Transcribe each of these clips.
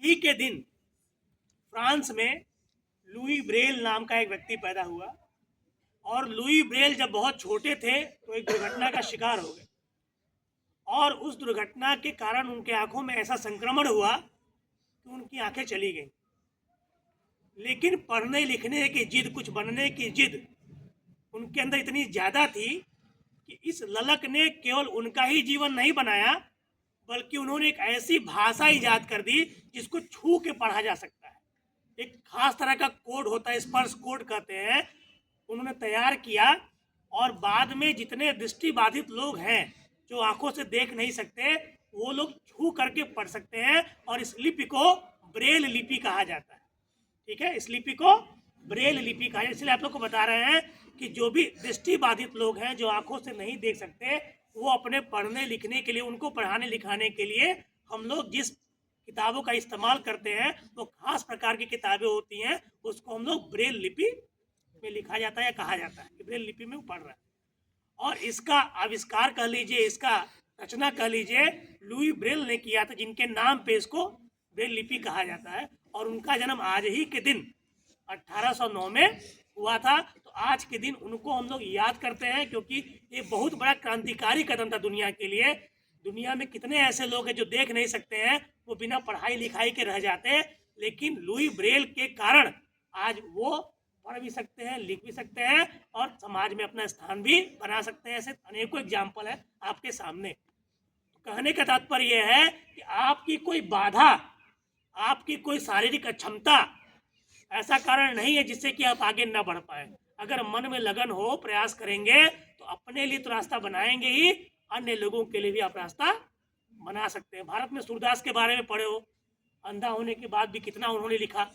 ही के दिन फ्रांस में लुई ब्रेल नाम का एक व्यक्ति पैदा हुआ और लुई ब्रेल जब बहुत छोटे थे तो एक दुर्घटना का शिकार हो गए और उस दुर्घटना के कारण उनके आंखों में ऐसा संक्रमण हुआ कि उनकी आंखें चली गईं। लेकिन पढ़ने लिखने की जिद, कुछ बनने की जिद उनके अंदर इतनी ज़्यादा थी कि इस ललक ने केवल उनका ही जीवन नहीं बनाया, बल्कि उन्होंने एक ऐसी भाषा ईजाद कर दी जिसको छू के पढ़ा जा सकता है। एक खास तरह का कोड होता है, स्पर्श कोड कहते हैं, उन्होंने तैयार किया और बाद में जितने दृष्टिबाधित लोग हैं जो आंखों से देख नहीं सकते, वो लोग छू करके पढ़ सकते हैं और इस लिपि को ब्रेल लिपि कहा जाता है। ठीक है, इस लिपि को ब्रेल लिपि कहा जाता है। इसलिए आप लोग को बता रहे हैं कि जो भी दृष्टिबाधित लोग हैं जो आंखों से नहीं देख सकते, वो अपने पढ़ने लिखने के लिए, उनको पढ़ाने लिखाने के लिए हम लोग जिस किताबों का इस्तेमाल करते हैं वो खास प्रकार की किताबें होती हैं, उसको हम लोग ब्रेल लिपि में लिखा जाता है या कहा जाता है कि ब्रेल लिपि में वो पढ़ रहा है। और इसका आविष्कार कह लीजिए, इसका रचना कह लीजिए, लुई ब्रेल ने किया था, जिनके नाम पे इसको ब्रेल लिपि कहा जाता है। और उनका जन्म आज ही के दिन 1809 में हुआ था। तो आज के दिन उनको हम लोग याद करते हैं क्योंकि ये बहुत बड़ा क्रांतिकारी कदम था दुनिया के लिए। दुनिया में कितने ऐसे लोग हैं जो देख नहीं सकते हैं, वो बिना पढ़ाई लिखाई के रह जाते हैं, लेकिन लुई ब्रेल के कारण आज वो पढ़ भी सकते हैं, लिख भी सकते हैं और समाज में अपना स्थान भी बना सकते हैं। ऐसे अनेकों एग्जाम्पल है आपके सामने। तो कहने का तात्पर्य यह है कि आपकी कोई बाधा, आपकी कोई शारीरिक अक्षमता ऐसा कारण नहीं है जिससे कि आप आगे ना बढ़ पाए। अगर मन में लगन हो, प्रयास करेंगे तो अपने लिए तो रास्ता बनाएंगे ही, अन्य लोगों के लिए भी आप रास्ता बना सकते हैं। भारत में सूरदास के बारे में पढ़े हो, अंधा होने के बाद भी कितना उन्होंने लिखा।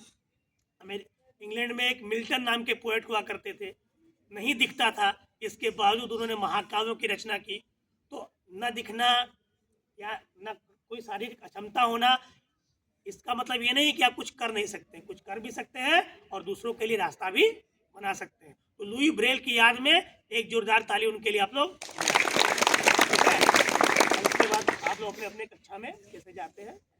इंग्लैंड में एक मिल्टन नाम के पोएट हुआ करते थे, नहीं दिखता था, इसके बावजूद उन्होंने महाकाव्यों की रचना की। तो न दिखना या न कोई शारीरिक अक्षमता होना, इसका मतलब ये नहीं कि आप कुछ कर नहीं सकते, कुछ कर भी सकते हैं और दूसरों के लिए रास्ता भी बना सकते हैं। तो लुई ब्रेल की याद में एक जोरदार ताली उनके लिए आप लोग। उसके बाद आप लोग अपने अपने कक्षा में कैसे जाते हैं।